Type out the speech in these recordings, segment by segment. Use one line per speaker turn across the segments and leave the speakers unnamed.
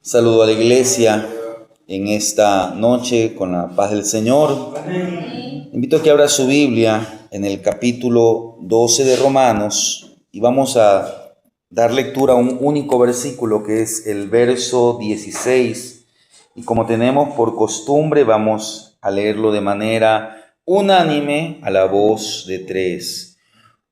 Saludo a la iglesia en esta noche con la paz del Señor. Invito a que abra su Biblia en el capítulo 12 de Romanos y vamos a dar lectura a un único versículo que es el verso 16. Y como tenemos por costumbre, vamos a leerlo de manera unánime a la voz de tres.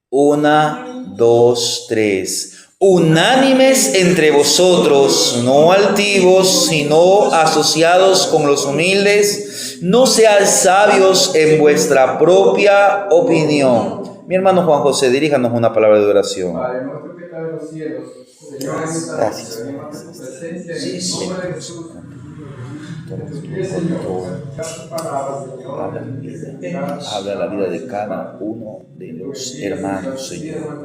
1, 2, 3. Unánimes entre vosotros, no altivos, sino asociados con los humildes, no seáis sabios en vuestra propia opinión. Mi hermano Juan José, diríjanos una palabra de oración.
Padre nuestro que estás en los cielos, Señor, en esta
Gracias.
venimos a tu presencia en el
Sí.
nombre de Jesús. Señor, tu palabra, Señor.
Habla la vida de cada uno de los hermanos, Señor.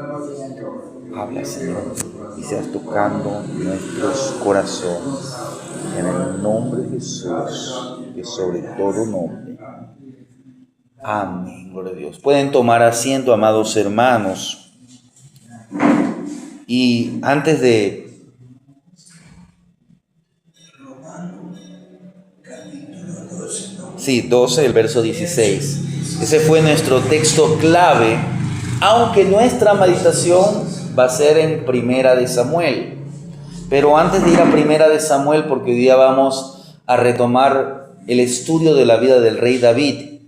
Habla, Señor, y seas tocando nuestros corazones. En el nombre de Jesús, que sobre todo nombre. Amén, gloria a Dios. Pueden tomar asiento, amados hermanos. Y antes de Sí, 12, el verso 16. Ese fue nuestro texto clave, aunque nuestra meditación va a ser en Primera de Samuel. Pero antes de ir a Primera de Samuel, porque hoy día vamos a retomar el estudio de la vida del rey David,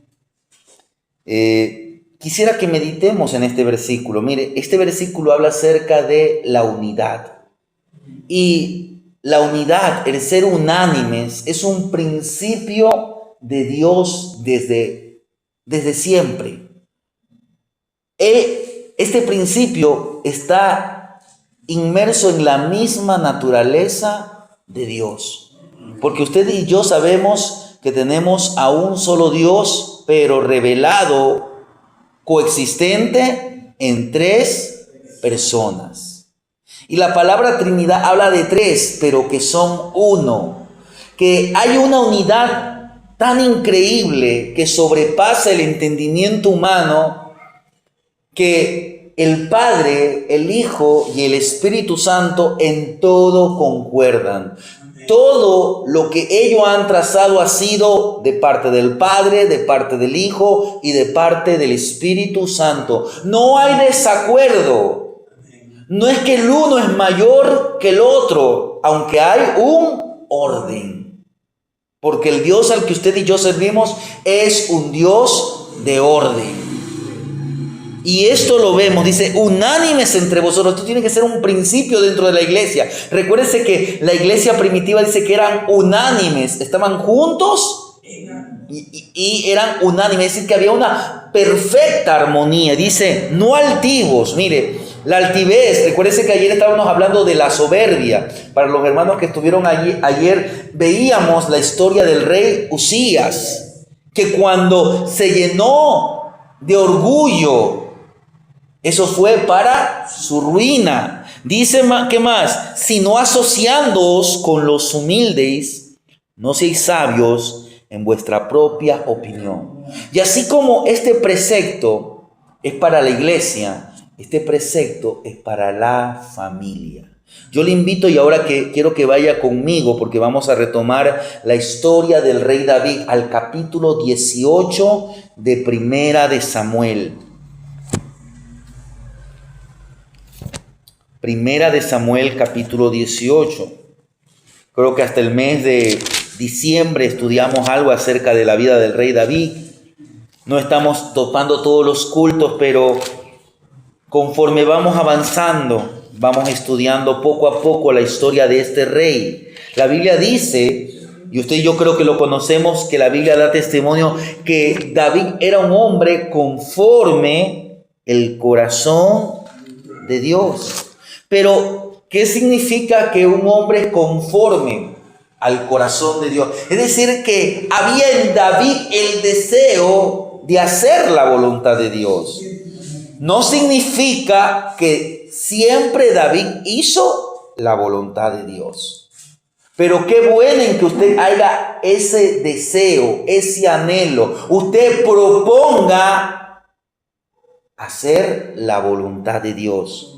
quisiera que meditemos en este versículo. Mire, este versículo habla acerca de la unidad. Y la unidad, el ser unánimes, es un principio de Dios desde siempre. Este principio está inmerso en la misma naturaleza de Dios. Porque usted y yo sabemos que tenemos a un solo Dios, pero revelado, coexistente en tres personas. Y la palabra Trinidad habla de tres, pero que son uno. Que hay una unidad tan increíble que sobrepasa el entendimiento humano, que el Padre, el Hijo y el Espíritu Santo en todo concuerdan. Todo lo que ellos han trazado ha sido de parte del Padre, de parte del Hijo y de parte del Espíritu Santo. No hay desacuerdo. No es que el uno es mayor que el otro, aunque hay un orden. Porque el Dios al que usted y yo servimos es un Dios de orden. Y esto lo vemos, dice, unánimes entre vosotros. Esto tiene que ser un principio dentro de la iglesia. Recuérdese que la iglesia primitiva dice que eran unánimes. Estaban juntos y eran unánimes. Es decir, que había una perfecta armonía. Dice, no altivos. Mire, la altivez, recuérdese que ayer estábamos hablando de la soberbia. Para los hermanos que estuvieron allí, ayer veíamos la historia del rey Usías, que cuando se llenó de orgullo, eso fue para su ruina. Dice, ¿qué más? Sino asociándoos con los humildes, no seáis sabios en vuestra propia opinión. Y así como este precepto es para la iglesia, este precepto es para la familia. Yo le invito, y ahora que quiero que vaya conmigo, porque vamos a retomar la historia del rey David al capítulo 18 de Primera de Samuel. Primera de Samuel, capítulo 18. Creo que hasta el mes de diciembre estudiamos algo acerca de la vida del rey David. No estamos topando todos los cultos, pero conforme vamos avanzando, vamos estudiando poco a poco la historia de este rey. La Biblia dice, y usted y yo creo que lo conocemos, que la Biblia da testimonio que David era un hombre conforme el corazón de Dios. Pero, ¿qué significa que un hombre conforme al corazón de Dios? Es decir, que había en David el deseo de hacer la voluntad de Dios. No significa que siempre David hizo la voluntad de Dios. Pero qué bueno en que usted haga ese deseo, ese anhelo. Usted proponga hacer la voluntad de Dios.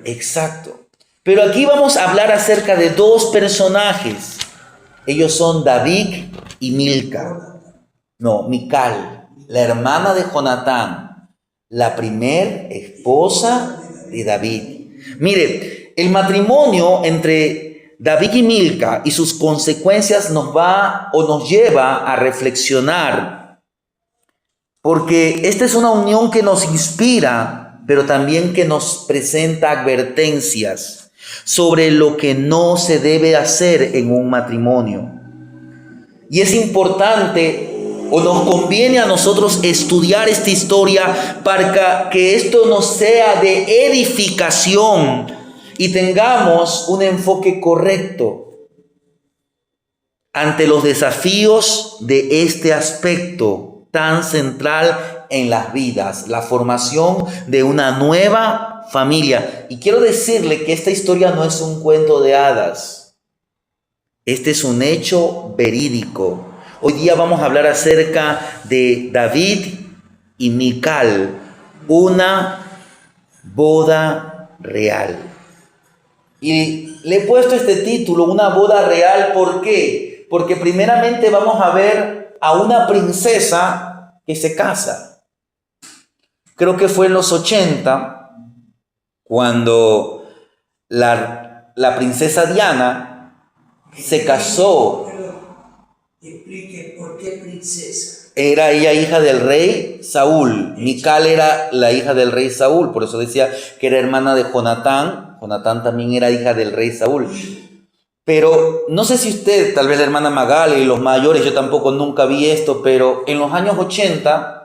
Exacto. Pero aquí vamos a hablar acerca de dos personajes. Ellos son David y Milca. No, Mical, la hermana de Jonatán, la primer esposa de David. Mire, el matrimonio entre David y Milca y sus consecuencias nos lleva a reflexionar. Porque esta es una unión que nos inspira, pero también que nos presenta advertencias sobre lo que no se debe hacer en un matrimonio. Y es importante, o nos conviene a nosotros estudiar esta historia para que esto nos sea de edificación y tengamos un enfoque correcto ante los desafíos de este aspecto tan central en las vidas, la formación de una nueva familia. Y quiero decirle que esta historia no es un cuento de hadas. Este es un hecho verídico. Hoy día vamos a hablar acerca de David y Mical, una boda real. Y le he puesto este título, una boda real, ¿por qué? Porque primeramente vamos a ver a una princesa que se casa. Creo que fue en los 80, cuando la princesa Diana se casó.
Explique por qué princesa.
Era ella hija del rey Saúl. Mical era la hija del rey Saúl, por eso decía que era hermana de Jonatán. Jonatán también era hija del rey Saúl. Pero no sé si usted, tal vez la hermana Magali y los mayores, yo tampoco nunca vi esto, pero en los años 80,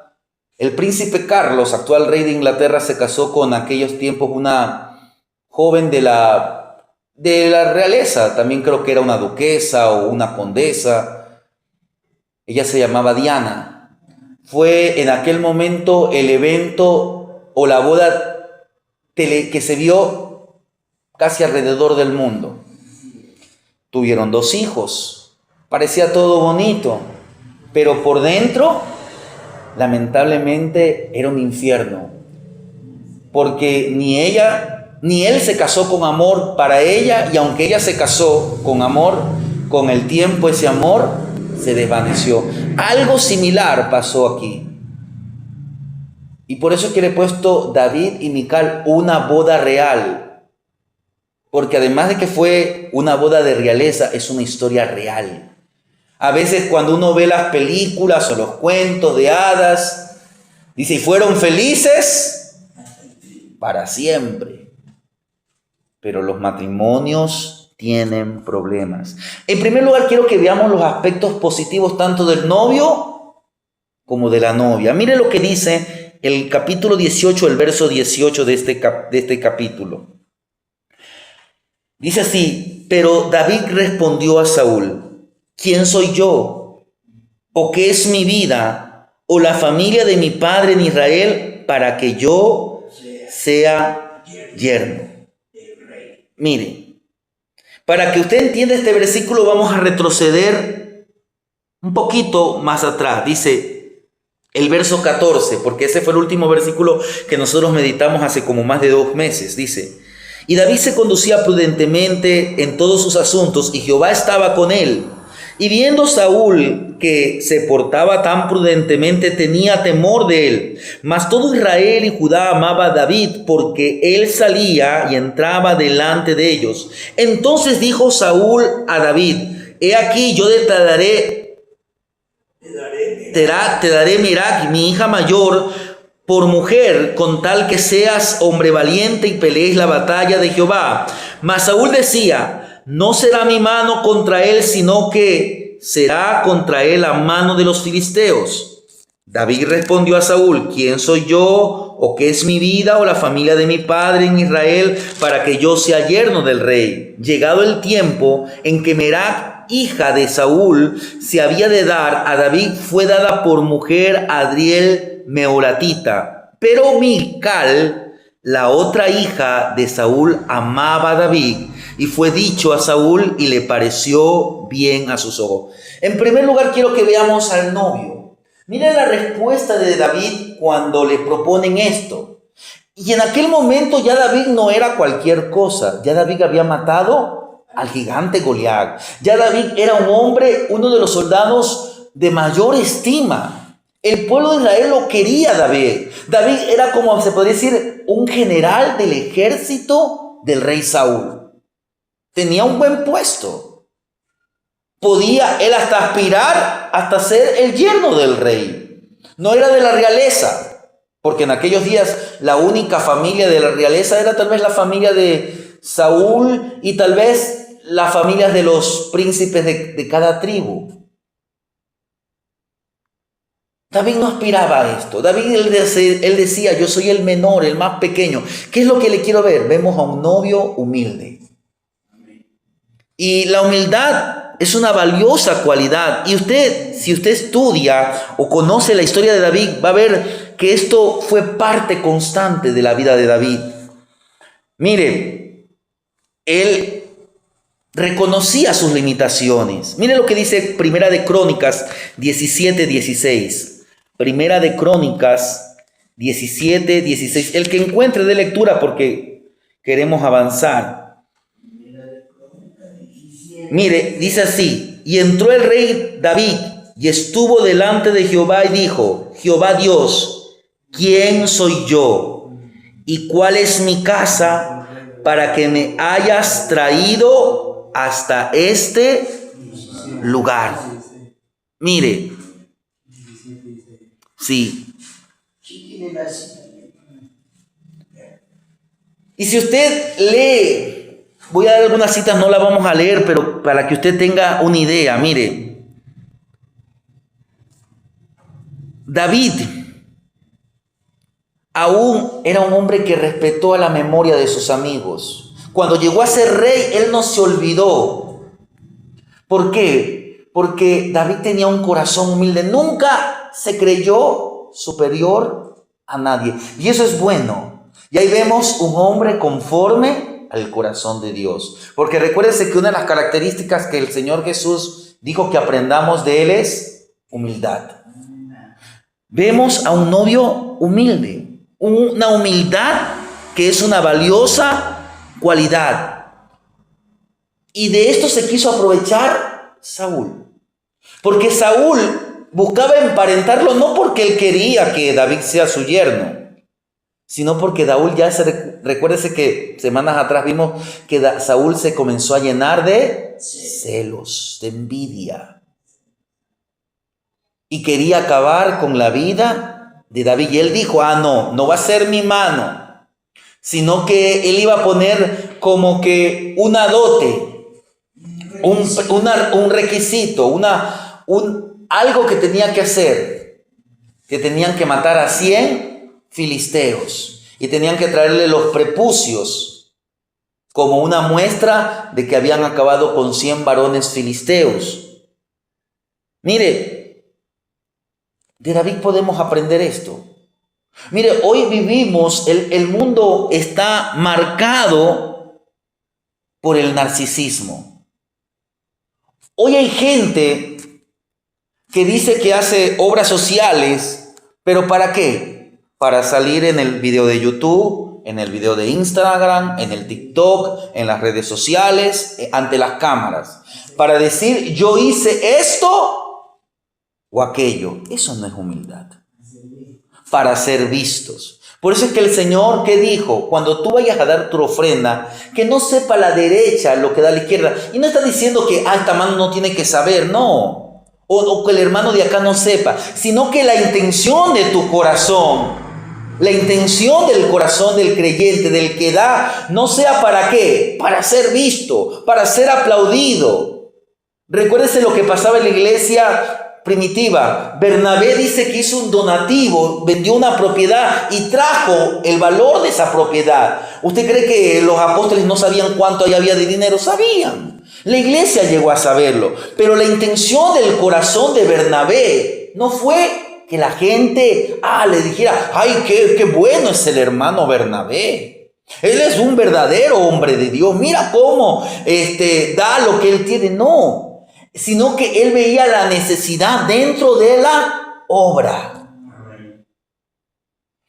el príncipe Carlos, actual rey de Inglaterra, se casó con aquellos tiempos una joven de la realeza. También creo que era una duquesa o una condesa. Ella se llamaba Diana. Fue en aquel momento el evento o la boda que se vio casi alrededor del mundo. Tuvieron 2 hijos. Parecía todo bonito, pero por dentro, lamentablemente, era un infierno. Porque ni ella ni él se casó con amor para ella, y aunque ella se casó con amor, con el tiempo ese amor se desvaneció. Algo similar pasó aquí. Y por eso es que le he puesto David y Mical, una boda real. Porque además de que fue una boda de realeza, es una historia real. A veces cuando uno ve las películas o los cuentos de hadas, dice, ¿y fueron felices? Para siempre. Pero los matrimonios tienen problemas. En primer lugar, quiero que veamos los aspectos positivos tanto del novio como de la novia. Mire lo que dice el capítulo 18, el verso 18 de este capítulo. Dice así: pero David respondió a Saúl: ¿quién soy yo? ¿O qué es mi vida? ¿O la familia de mi padre en Israel para que yo sea yerno? Mire, para que usted entienda este versículo, vamos a retroceder un poquito más atrás. Dice el verso 14, porque ese fue el último versículo que nosotros meditamos hace como más de 2 meses. Dice: y David se conducía prudentemente en todos sus asuntos, y Jehová estaba con él. Y viendo Saúl que se portaba tan prudentemente, tenía temor de él. Mas todo Israel y Judá amaba a David, porque él salía y entraba delante de ellos. Entonces dijo Saúl a David: he aquí, yo te daré Merac, mi hija mayor, por mujer, con tal que seas hombre valiente y pelees la batalla de Jehová. Mas Saúl decía: no será mi mano contra él, sino que será contra él la mano de los filisteos. David respondió a Saúl: ¿quién soy yo? ¿O qué es mi vida? ¿O la familia de mi padre en Israel para que yo sea yerno del rey? Llegado el tiempo en que Merac, hija de Saúl, se había de dar a David, fue dada por mujer a Adriel Meholatita. Pero Mical, la otra hija de Saúl, amaba a David, y fue dicho a Saúl y le pareció bien a sus ojos. En primer lugar, quiero que veamos al novio. Miren la respuesta de David cuando le proponen esto. Y en aquel momento ya David no era cualquier cosa. Ya David había matado al gigante Goliat. Ya David era un hombre, uno de los soldados de mayor estima. El pueblo de Israel lo quería a David. David era, como se podría decir, un general del ejército del rey Saúl. Tenía un buen puesto. Podía él hasta aspirar hasta ser el yerno del rey. No era de la realeza. Porque en aquellos días la única familia de la realeza era tal vez la familia de Saúl y tal vez las familias de los príncipes de cada tribu. David no aspiraba a esto. David él decía, yo soy el menor, el más pequeño. ¿Qué es lo que le quiero ver? Vemos a un novio humilde. Y la humildad es una valiosa cualidad. Y si usted estudia o conoce la historia de David, va a ver que esto fue parte constante de la vida de David. Mire, él reconocía sus limitaciones. Mire lo que dice Primera de Crónicas 17:16. Primera de Crónicas 17:16. El que encuentre de lectura porque queremos avanzar. Mire, dice así: y entró el rey David y estuvo delante de Jehová y dijo: Jehová Dios, ¿quién soy yo? ¿Y cuál es mi casa para que me hayas traído hasta este lugar? Mire, sí. Y si usted lee, voy a dar algunas citas, no las vamos a leer, pero para que usted tenga una idea, mire. David aún era un hombre que respetó a la memoria de sus amigos. Cuando llegó a ser rey, él no se olvidó. ¿Por qué? Porque David tenía un corazón humilde. Nunca se creyó superior a nadie. Y eso es bueno. Y ahí vemos un hombre conforme al corazón de Dios. Porque recuérdense que una de las características que el Señor Jesús dijo que aprendamos de él es humildad. Vemos a un novio humilde. Una humildad que es una valiosa cualidad. Y de esto se quiso aprovechar Saúl. Porque Saúl buscaba emparentarlo no porque él quería que David sea su yerno, sino porque recuérdese que semanas atrás vimos que Saúl se comenzó a llenar de celos, de envidia. Y quería acabar con la vida de David. Y él dijo, no va a ser mi mano, sino que él iba a poner como que una dote, un requisito, algo que tenía que hacer, que tenían que matar a 100 filisteos y tenían que traerle los prepucios como una muestra de que habían acabado con 100 varones filisteos. Mire, de David podemos aprender esto. Mire, hoy vivimos, el mundo está marcado por el narcisismo. Hoy hay gente que dice que hace obras sociales, pero ¿para qué? Para salir en el video de YouTube, en el video de Instagram, en el TikTok, en las redes sociales, ante las cámaras. Para decir, yo hice esto o aquello. Eso no es humildad. Para ser vistos. Por eso es que el Señor, ¿qué dijo? Cuando tú vayas a dar tu ofrenda, que no sepa la derecha lo que da la izquierda. Y no está diciendo que esta mano no tiene que saber, no. O que el hermano de acá no sepa. Sino que la intención de tu corazón, la intención del corazón del creyente, del que da, no sea para qué. Para ser visto, para ser aplaudido. Recuérdese lo que pasaba en la iglesia primitiva. Bernabé dice que hizo un donativo, vendió una propiedad y trajo el valor de esa propiedad. ¿Usted cree que los apóstoles no sabían cuánto ahí había de dinero? Sabían. La iglesia llegó a saberlo. Pero la intención del corazón de Bernabé no fue que la gente le dijera, ay, qué bueno es el hermano Bernabé. Él es un verdadero hombre de Dios. Mira cómo da lo que él tiene. No. Sino que él veía la necesidad dentro de la obra.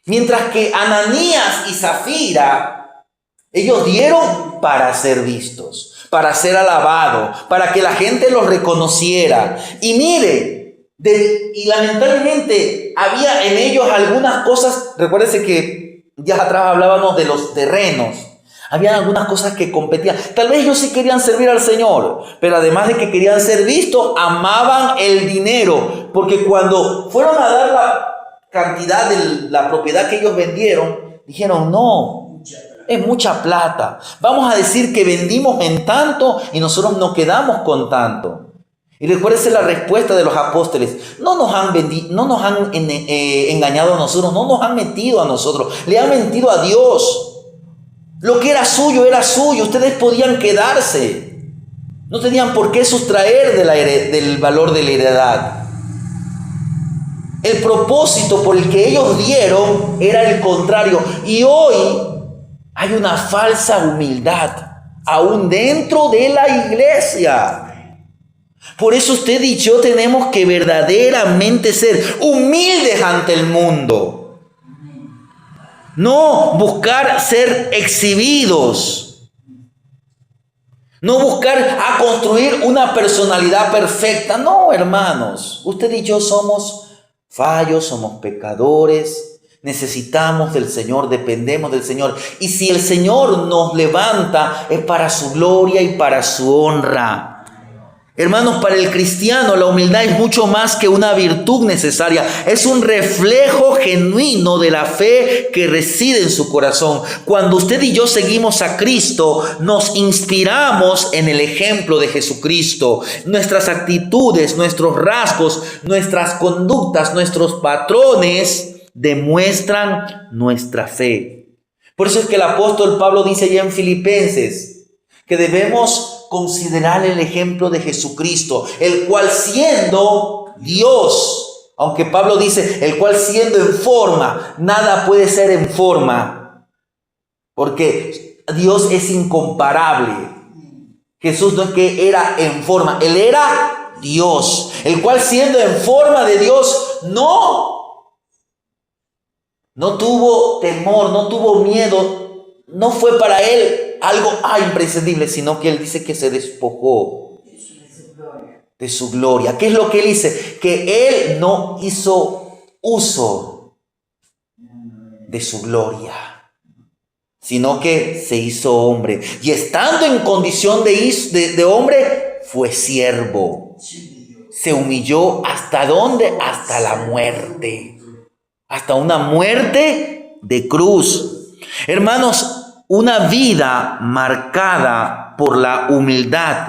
Mientras que Ananías y Zafira, ellos dieron para ser vistos, para ser alabados, para que la gente los reconociera. Y mire, y lamentablemente había en ellos algunas cosas. Recuérdense que días atrás hablábamos de los terrenos. Había algunas cosas que competían. Tal vez ellos sí querían servir al Señor, pero además de que querían ser vistos, amaban el dinero. Porque cuando fueron a dar la cantidad de la propiedad que ellos vendieron, dijeron: no, es mucha plata. Vamos a decir que vendimos en tanto y nosotros nos quedamos con tanto. Y recuérdense la respuesta de los apóstoles: no nos han engañado a nosotros, no nos han mentido a nosotros, le han mentido a Dios. Lo que era suyo, ustedes podían quedarse, no tenían por qué sustraer del valor de la heredad. El propósito por el que ellos dieron era el contrario. Y hoy hay una falsa humildad, aún dentro de la iglesia. Por eso usted y yo tenemos que verdaderamente ser humildes ante el mundo. No buscar ser exhibidos. No buscar construir una personalidad perfecta. No, hermanos. Usted y yo somos fallos, somos pecadores. Necesitamos del Señor, dependemos del Señor. Y si el Señor nos levanta, es para su gloria y para su honra. Hermanos, para el cristiano la humildad es mucho más que una virtud necesaria. Es un reflejo genuino de la fe que reside en su corazón. Cuando usted y yo seguimos a Cristo, nos inspiramos en el ejemplo de Jesucristo. Nuestras actitudes, nuestros rasgos, nuestras conductas, nuestros patrones demuestran nuestra fe. Por eso es que el apóstol Pablo dice allá en Filipenses que debemos considerar el ejemplo de Jesucristo, el cual siendo Dios, aunque Pablo dice el cual siendo en forma, nada puede ser en forma, porque Dios es incomparable. Jesús no es que era en forma, Él era Dios, el cual siendo en forma de Dios no tuvo temor, no tuvo miedo, no fue para Él algo imprescindible, sino que Él dice que se despojó de su gloria. ¿Qué es lo que Él dice? Que Él no hizo uso de su gloria, sino que se hizo hombre. Y estando en condición de hombre, fue siervo. Se humilló ¿hasta dónde? Hasta la muerte. Hasta una muerte de cruz. Hermanos, una vida marcada por la humildad.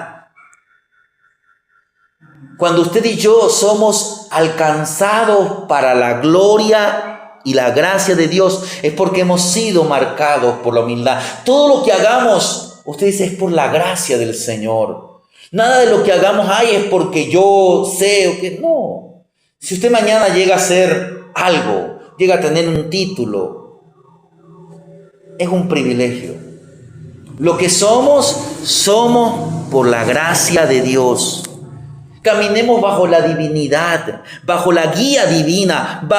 Cuando usted y yo somos alcanzados para la gloria y la gracia de Dios, es porque hemos sido marcados por la humildad. Todo lo que hagamos, usted dice, es por la gracia del Señor. Nada de lo que hagamos es porque yo sé o que no. Si usted mañana llega a hacer algo, llega a tener un título, es un privilegio. Lo que somos por la gracia de Dios. Caminemos bajo la divinidad, bajo la guía divina.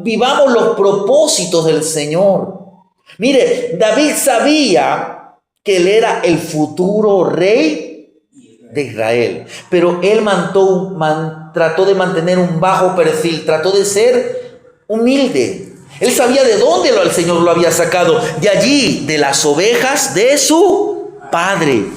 Vivamos los propósitos del Señor. Mire, David sabía que él era el futuro rey de Israel, pero él trató de mantener un bajo perfil, trató de ser humilde. Él sabía de dónde el Señor lo había sacado. De allí, de las ovejas de su padre.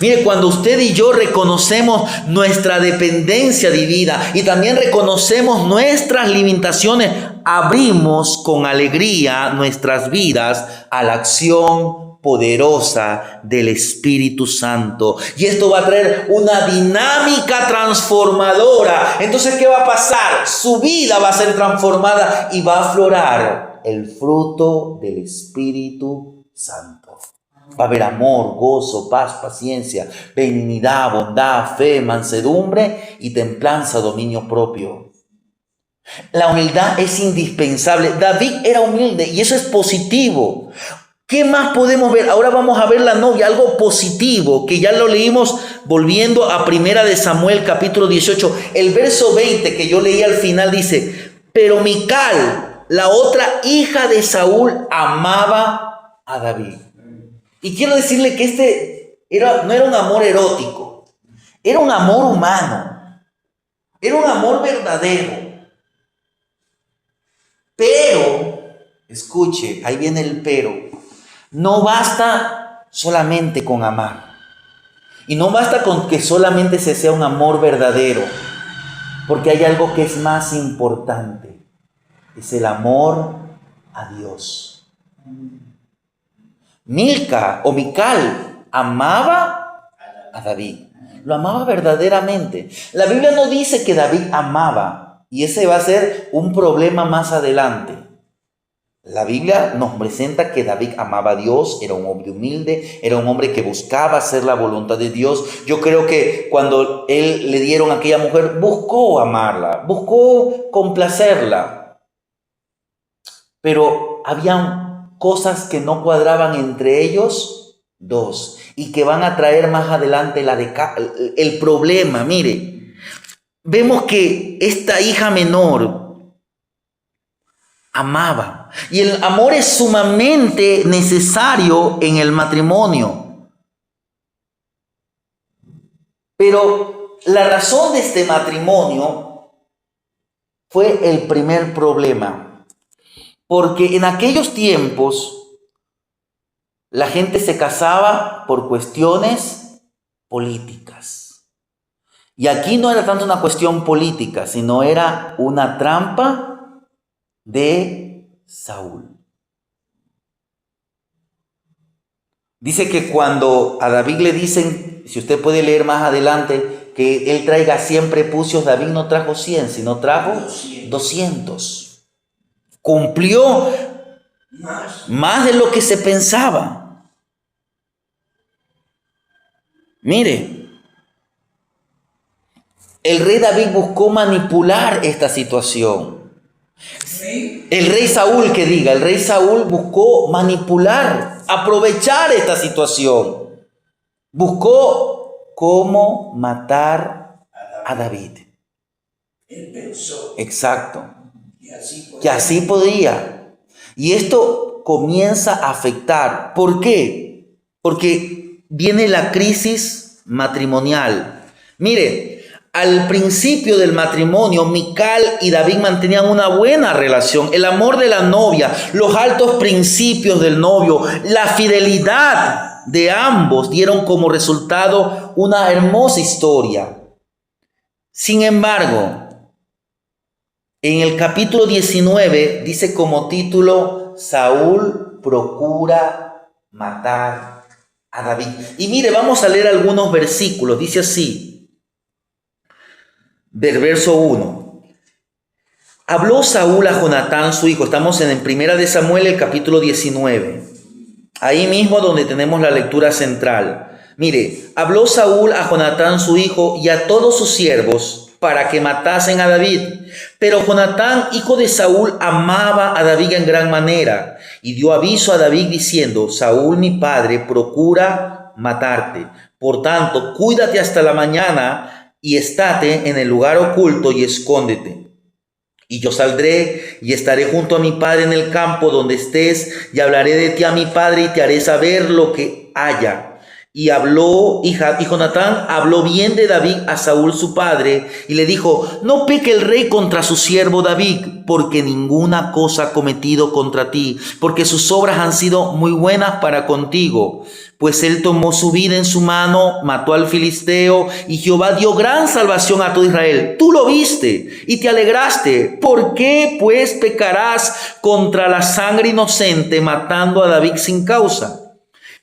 Mire, cuando usted y yo reconocemos nuestra dependencia divina y también reconocemos nuestras limitaciones, abrimos con alegría nuestras vidas a la acción poderosa del Espíritu Santo. Y esto va a traer una dinámica transformadora. Entonces, ¿qué va a pasar? Su vida va a ser transformada y va a aflorar el fruto del Espíritu Santo. Va a haber amor, gozo, paz, paciencia, benignidad, bondad, fe, mansedumbre y templanza, dominio propio. La humildad es indispensable. David era humilde y eso es positivo. ¿Qué más podemos ver? Ahora vamos a ver la novia, algo positivo, que ya lo leímos volviendo a 1 de Samuel capítulo 18. El verso 20 que yo leí al final dice: pero Mical, la otra hija de Saúl amaba a David. Y quiero decirle que no era un amor erótico, era un amor humano, era un amor verdadero. Pero, escuche, ahí viene el pero, no basta solamente con amar. Y no basta con que solamente se sea un amor verdadero, porque hay algo que es más importante, es el amor a Dios. Mical amaba a David, lo amaba verdaderamente. La Biblia no dice que David amaba, y ese va a ser un problema más adelante. La Biblia nos presenta que David amaba a Dios, era un hombre humilde, era un hombre que buscaba hacer la voluntad de Dios. Yo creo que cuando él le dieron a aquella mujer, buscó amarla, buscó complacerla. Pero habían cosas que no cuadraban entre ellos dos y que van a traer más adelante el problema. Mire, vemos que esta hija menor amaba. Y el amor es sumamente necesario en el matrimonio. Pero la razón de este matrimonio fue el primer problema. Porque en aquellos tiempos la gente se casaba por cuestiones políticas. Y aquí no era tanto una cuestión política, sino era una trampa de Saúl. Dice que cuando a David le dicen, si usted puede leer más adelante, que él traiga 100 prepucios, David no trajo 100, sino trajo 200. Cumplió más de lo que se pensaba. Mire, el rey David buscó manipular esta situación. El rey Saúl buscó manipular, aprovechar esta situación. Buscó cómo matar a David.
Él pensó
Exacto.
que así podía.
Y esto comienza a afectar. ¿Por qué? Porque viene la crisis matrimonial. Mire, al principio del matrimonio, Mical y David mantenían una buena relación. El amor de la novia, los altos principios del novio, la fidelidad de ambos dieron como resultado una hermosa historia. Sin embargo, en el capítulo 19 dice como título, Saúl procura matar a David. Y mire, vamos a leer algunos versículos. Dice así. Del verso 1. Habló Saúl a Jonatán su hijo. Estamos en 1 de Samuel, el capítulo 19. Ahí mismo donde tenemos la lectura central. Mire, habló Saúl a Jonatán su hijo y a todos sus siervos para que matasen a David. Pero Jonatán, hijo de Saúl, amaba a David en gran manera y dio aviso a David diciendo, Saúl mi padre procura matarte. Por tanto, cuídate hasta la mañana y estate en el lugar oculto y escóndete. Y yo saldré y estaré junto a mi padre en el campo donde estés y hablaré de ti a mi padre y te haré saber lo que haya. Y Jonatán habló bien de David a Saúl su padre y le dijo, no peque el rey contra su siervo David, porque ninguna cosa ha cometido contra ti, porque sus obras han sido muy buenas para contigo. Pues él tomó su vida en su mano, mató al filisteo y Jehová dio gran salvación a todo Israel. Tú lo viste y te alegraste. ¿Por qué pues pecarás contra la sangre inocente matando a David sin causa?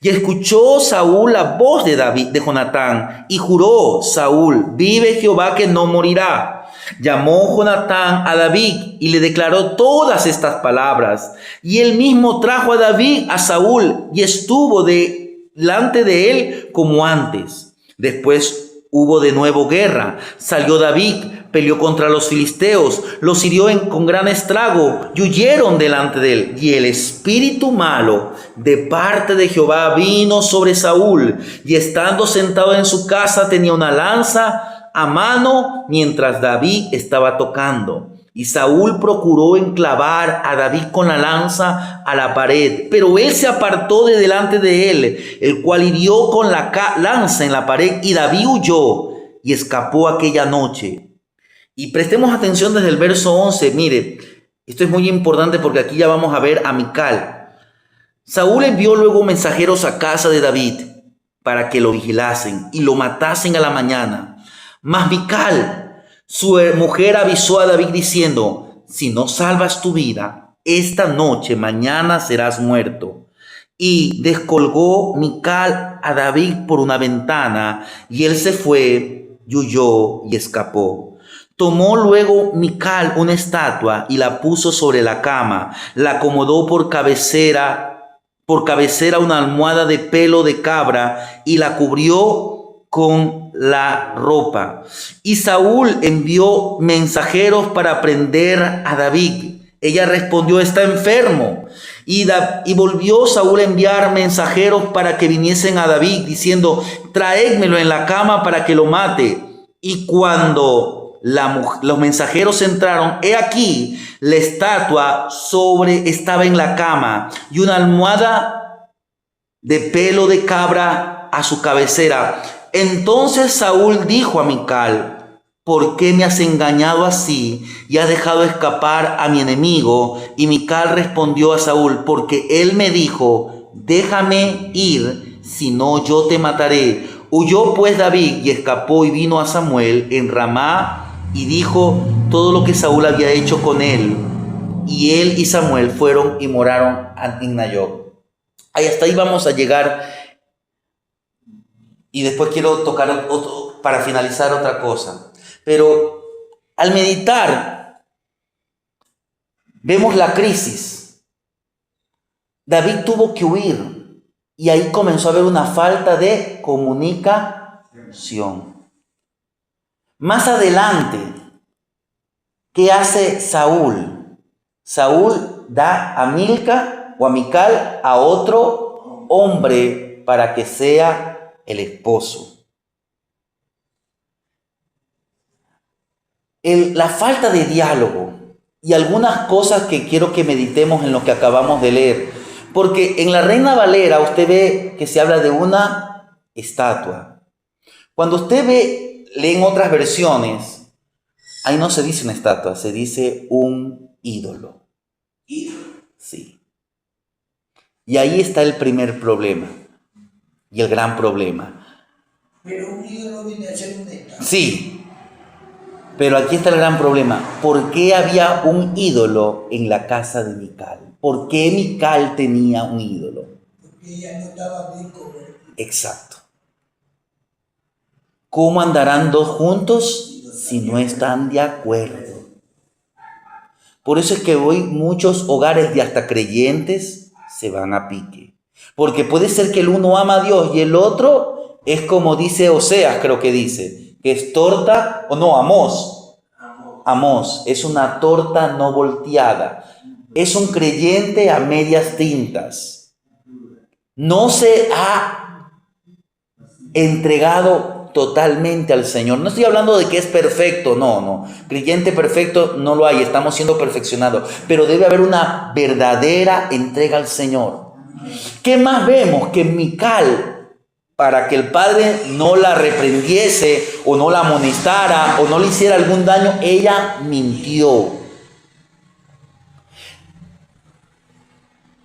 Y escuchó Saúl la voz de Jonatán, y juró Saúl, vive Jehová que no morirá. Llamó Jonatán a David y le declaró todas estas palabras. Y él mismo trajo a David a Saúl y estuvo delante de él como antes. Después hubo de nuevo guerra. Salió David, peleó contra los filisteos, los hirió con gran estrago y huyeron delante de él. Y el espíritu malo de parte de Jehová vino sobre Saúl, y estando sentado en su casa tenía una lanza a mano mientras David estaba tocando. Y Saúl procuró enclavar a David con la lanza a la pared, pero él se apartó de delante de él, el cual hirió con la lanza en la pared, y David huyó y escapó aquella noche. Y prestemos atención desde el verso 11. Mire, esto es muy importante porque aquí ya vamos a ver a Mical. Saúl envió luego mensajeros a casa de David para que lo vigilasen y lo matasen a la mañana. Mas Mical, su mujer, avisó a David diciendo: si no salvas tu vida, esta noche, mañana serás muerto. Y descolgó Mical a David por una ventana, y él se fue y huyó y escapó. Tomó luego Mical una estatua y la puso sobre la cama, la acomodó por cabecera una almohada de pelo de cabra y la cubrió con la ropa. Y Saúl envió mensajeros para prender a David. Ella respondió: está enfermo. Y volvió Saúl a enviar mensajeros para que viniesen a David, diciendo: traédmelo en la cama para que lo mate. Y cuando los mensajeros entraron, he aquí la estatua estaba en la cama, y una almohada de pelo de cabra a su cabecera. Entonces Saúl dijo a Mical: ¿por qué me has engañado así y has dejado escapar a mi enemigo? Y Mical respondió a Saúl: porque él me dijo: déjame ir, si no yo te mataré. Huyó pues David y escapó y vino a Samuel en Ramá y dijo todo lo que Saúl había hecho con él. Y él y Samuel fueron y moraron en Nayob. Hasta ahí vamos a llegar. Y después quiero tocar para finalizar otra cosa. Pero al meditar, vemos la crisis. David tuvo que huir. Y ahí comenzó a haber una falta de comunicación. Más adelante, ¿qué hace Saúl? Saúl da a Milca o a Mical a otro hombre para que sea el esposo. La falta de diálogo y algunas cosas que quiero que meditemos en lo que acabamos de leer. Porque en la Reina Valera usted ve que se habla de una estatua. Cuando usted lee en otras versiones, ahí no se dice una estatua, se dice un ídolo. Sí. Y ahí está el primer problema y el gran problema.
Pero un ídolo viene a ser una estatua.
Sí. Pero aquí está el gran problema. ¿Por qué había un ídolo en la casa de Mical? ¿Por qué Mical tenía un ídolo?
Porque ella no estaba bien con él.
Exacto. ¿Cómo andarán dos juntos si no están de acuerdo? Por eso es que hoy muchos hogares de hasta creyentes se van a pique. Porque puede ser que el uno ama a Dios y el otro es como dice Oseas, creo que dice, que es torta, o no, Amós, es una torta no volteada. Es un creyente a medias tintas. No se ha entregado totalmente al Señor. No estoy hablando de que es perfecto, no. Creyente perfecto no lo hay, estamos siendo perfeccionados. Pero debe haber una verdadera entrega al Señor. ¿Qué más vemos? Que Mical, para que el padre no la reprendiese o no la amonestara o no le hiciera algún daño, ella mintió.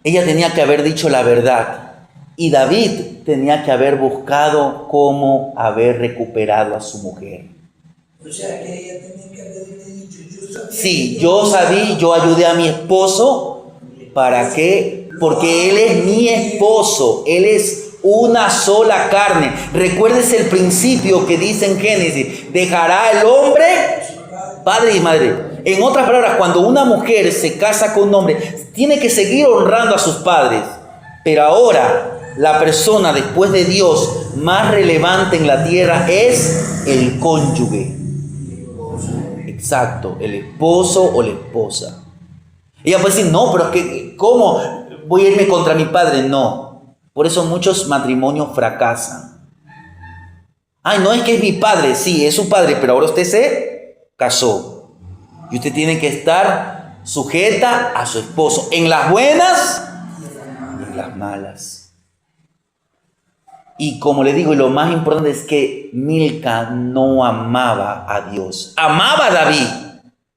Ella tenía que haber dicho la verdad y David tenía que haber buscado cómo haber recuperado a su mujer.
O sea que ella tenía que haberle dicho:
yo ayudé a mi esposo. ¿Para qué? Porque él es mi esposo, él es una sola carne. Recuérdese el principio que dice en Génesis: dejará el hombre padre y madre. En otras palabras, cuando una mujer se casa con un hombre, tiene que seguir honrando a sus padres. Pero ahora, la persona después de Dios más relevante en la tierra es el cónyuge. Exacto, el esposo o la esposa. Ella puede decir: no, pero es que, ¿cómo voy a irme contra mi padre? No. Por eso muchos matrimonios fracasan. Ay, no es que es mi padre. Sí, es su padre, pero ahora usted se casó. Y usted tiene que estar sujeta a su esposo, en las buenas y en las malas. Y como le digo, y lo más importante es que Milca no amaba a Dios. Amaba a David,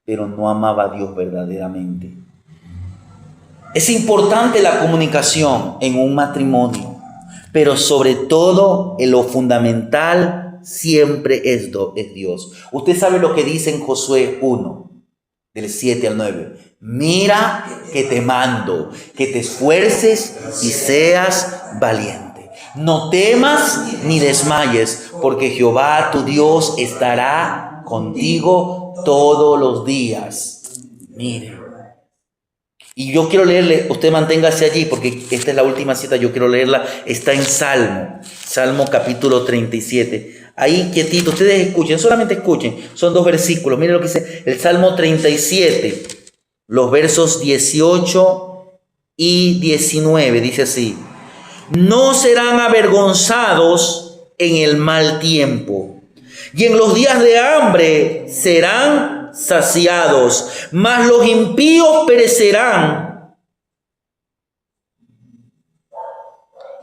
pero no amaba a Dios verdaderamente. Es importante la comunicación en un matrimonio, pero sobre todo en lo fundamental siempre es Dios. Usted sabe lo que dice en Josué 1, del 7 al 9. Mira que te mando, que te esfuerces y seas valiente. No temas ni desmayes, porque Jehová tu Dios estará contigo todos los días. Mire. Y yo quiero leerle, usted manténgase allí porque esta es la última cita, yo quiero leerla, está en Salmo capítulo 37. Ahí quietito, ustedes escuchen, solamente escuchen, son 2 versículos. Miren lo que dice el Salmo 37, los versos 18 y 19, dice así: no serán avergonzados en el mal tiempo, y en los días de hambre serán saciados, mas los impíos perecerán,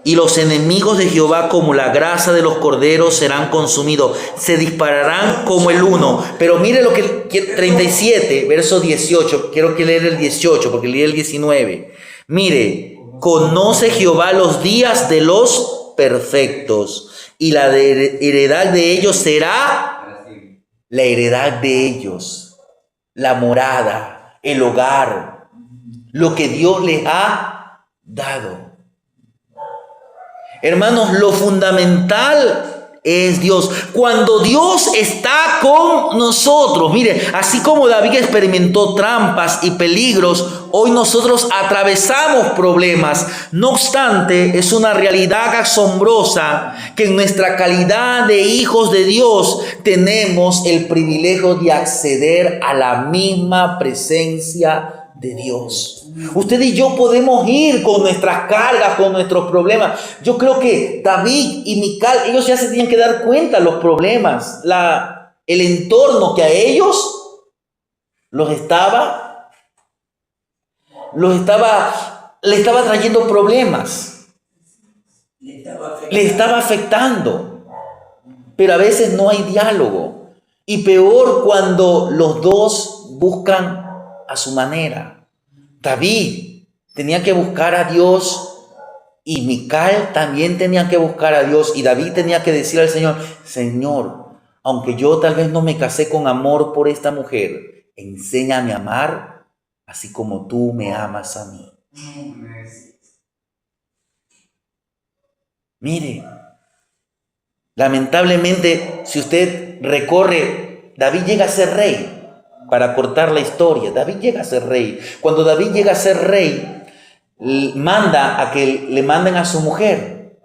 y los enemigos de Jehová como la grasa de los corderos serán consumidos, se dispararán como el uno. Pero mire lo que 37, verso 18, quiero que leer el 18 porque leí el 19. Mire, conoce Jehová los días de los perfectos, y la heredad de ellos será la heredad de ellos, la morada, el hogar, lo que Dios les ha dado. Hermanos, lo fundamental es Dios. Cuando Dios está con nosotros, mire, así como David experimentó trampas y peligros, hoy nosotros atravesamos problemas. No obstante, es una realidad asombrosa que en nuestra calidad de hijos de Dios tenemos el privilegio de acceder a la misma presencia de Dios. Usted y yo podemos ir con nuestras cargas, con nuestros problemas. Yo creo que David y Mical, ellos ya se tenían que dar cuenta de los problemas, el entorno que a ellos le estaba trayendo problemas, le estaba afectando. Pero a veces no hay diálogo, y peor cuando los dos buscan a su manera. David tenía que buscar a Dios, y Mical también tenía que buscar a Dios, y David tenía que decir al Señor: Señor, aunque yo tal vez no me casé con amor por esta mujer, enséñame a amar así como tú me amas a mí. Mire, lamentablemente, si usted recorre, David llega a ser rey. Para cortar la historia, David llega a ser rey. Cuando David llega a ser rey, manda a que le manden a su mujer.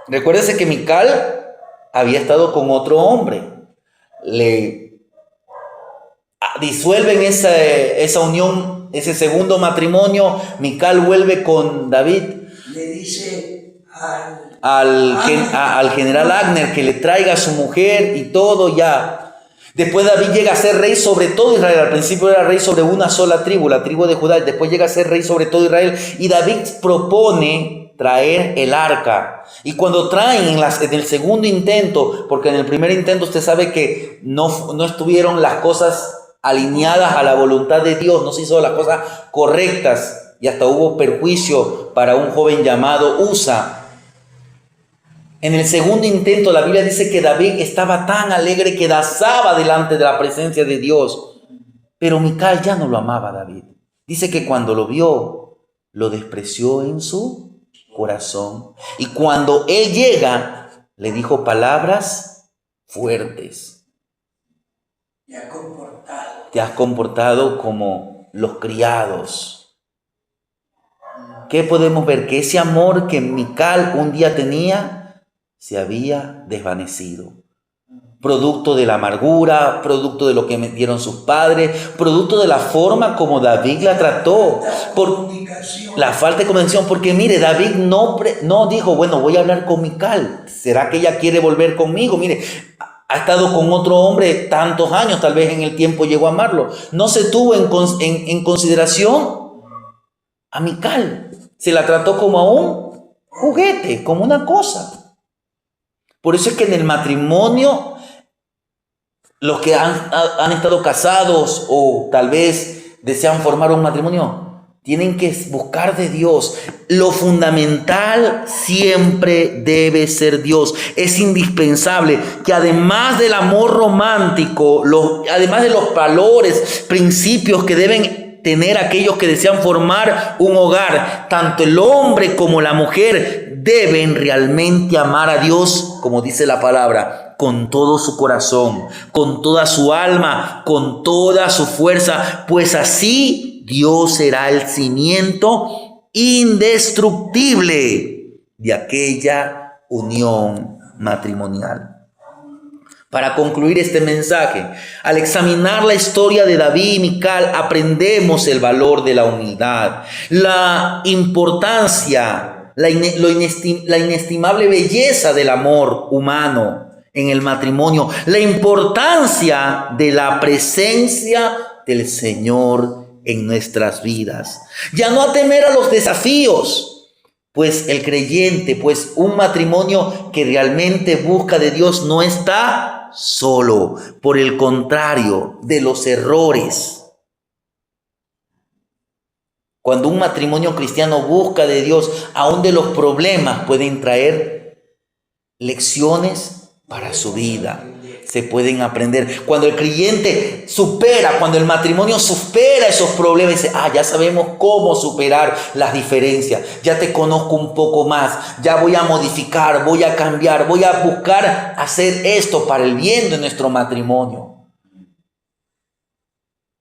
Recuérdese que Mical había estado con otro hombre. Le disuelven esa unión, ese segundo matrimonio. Mical vuelve con David.
Le dice
al general Abner que le traiga a su mujer y todo ya. Después David llega a ser rey sobre todo Israel. Al principio era rey sobre una sola tribu, la tribu de Judá. Después llega a ser rey sobre todo Israel. Y David propone traer el arca. Y cuando traen en el segundo intento, porque en el primer intento usted sabe que no estuvieron las cosas alineadas a la voluntad de Dios, no se hizo las cosas correctas, y hasta hubo perjuicio para un joven llamado Usa. En el segundo intento, la Biblia dice que David estaba tan alegre que danzaba delante de la presencia de Dios. Pero Mical ya no lo amaba a David. Dice que cuando lo vio, lo despreció en su corazón. Y cuando él llega, le dijo palabras fuertes. Te has comportado como los criados. ¿Qué podemos ver? Que ese amor que Mical un día tenía se había desvanecido, producto de la amargura, producto de lo que metieron sus padres, producto de la forma como David la trató, por la falta de comunicación. Porque mire, David no dijo, bueno, voy a hablar con Mical, ¿será que ella quiere volver conmigo? Mire, ha estado con otro hombre tantos años, tal vez en el tiempo llegó a amarlo. No se tuvo en consideración a Mical. Se la trató como a un juguete, como una cosa. Por eso es que en el matrimonio, los que han estado casados o tal vez desean formar un matrimonio, tienen que buscar de Dios. Lo fundamental siempre debe ser Dios. Es indispensable que además del amor romántico, además de los valores, principios que deben tener aquellos que desean formar un hogar, tanto el hombre como la mujer deben realmente amar a Dios, como dice la palabra, con todo su corazón, con toda su alma, con toda su fuerza, pues así Dios será el cimiento indestructible de aquella unión matrimonial. Para concluir este mensaje, al examinar la historia de David y Mical, aprendemos el valor de la humildad, la importancia, la inestimable belleza del amor humano en el matrimonio, la importancia de la presencia del Señor en nuestras vidas. Ya no a temer a los desafíos, pues el creyente, pues un matrimonio que realmente busca de Dios no está solo. Por el contrario, de los errores. Cuando un matrimonio cristiano busca de Dios, aún de los problemas pueden traer lecciones para su vida. Se pueden aprender. Cuando el creyente supera, cuando el matrimonio supera esos problemas, dice, ya sabemos cómo superar las diferencias. Ya te conozco un poco más. Ya voy a modificar, voy a cambiar, voy a buscar hacer esto para el bien de nuestro matrimonio.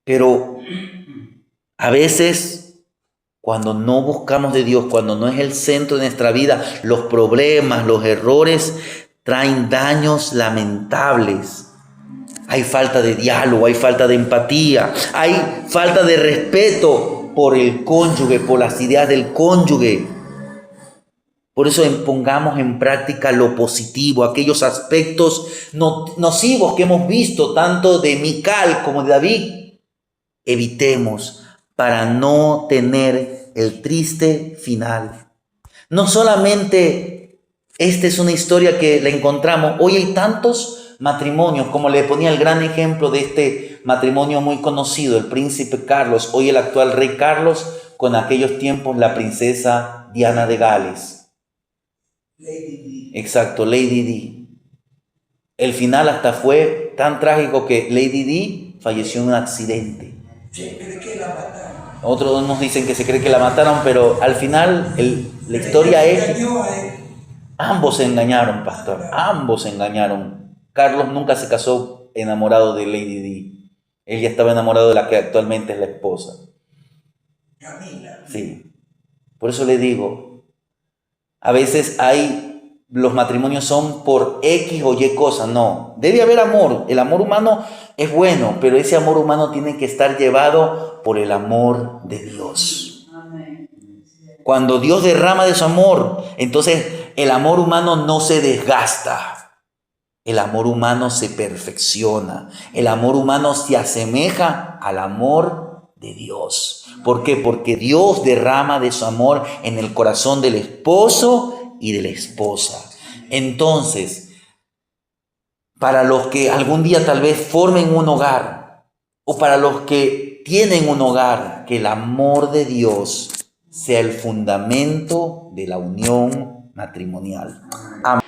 Pero a veces, cuando no buscamos de Dios, cuando no es el centro de nuestra vida, los problemas, los errores traen daños lamentables. Hay falta de diálogo, hay falta de empatía, hay falta de respeto por el cónyuge, por las ideas del cónyuge. Por eso pongamos en práctica lo positivo, aquellos aspectos nocivos que hemos visto tanto de Mical como de David. Evitemos para no tener el triste final. No solamente esta es una historia que la encontramos. Hoy hay tantos matrimonios, como le ponía el gran ejemplo de este matrimonio muy conocido, el príncipe Carlos, hoy el actual rey Carlos, con aquellos tiempos la princesa Diana de Gales.
Lady Di.
Exacto, Lady Di. El final hasta fue tan trágico que Lady Di falleció en un accidente.
Se cree que la mataron.
Otros nos dicen que se cree que la mataron, pero al final la historia es... Ambos se engañaron, pastor. Ambos se engañaron. Carlos nunca se casó enamorado de Lady Di. Él ya estaba enamorado de la que actualmente es la esposa.
Camila.
Sí. Por eso le digo, a veces los matrimonios son por X o Y cosas. No, debe haber amor. El amor humano es bueno, pero ese amor humano tiene que estar llevado por el amor de Dios.
Amén.
Cuando Dios derrama de su amor, entonces el amor humano no se desgasta. El amor humano se perfecciona. El amor humano se asemeja al amor de Dios. ¿Por qué? Porque Dios derrama de su amor en el corazón del esposo y de la esposa. Entonces, para los que algún día tal vez formen un hogar, o para los que tienen un hogar, que el amor de Dios sea el fundamento de la unión matrimonial. Amén.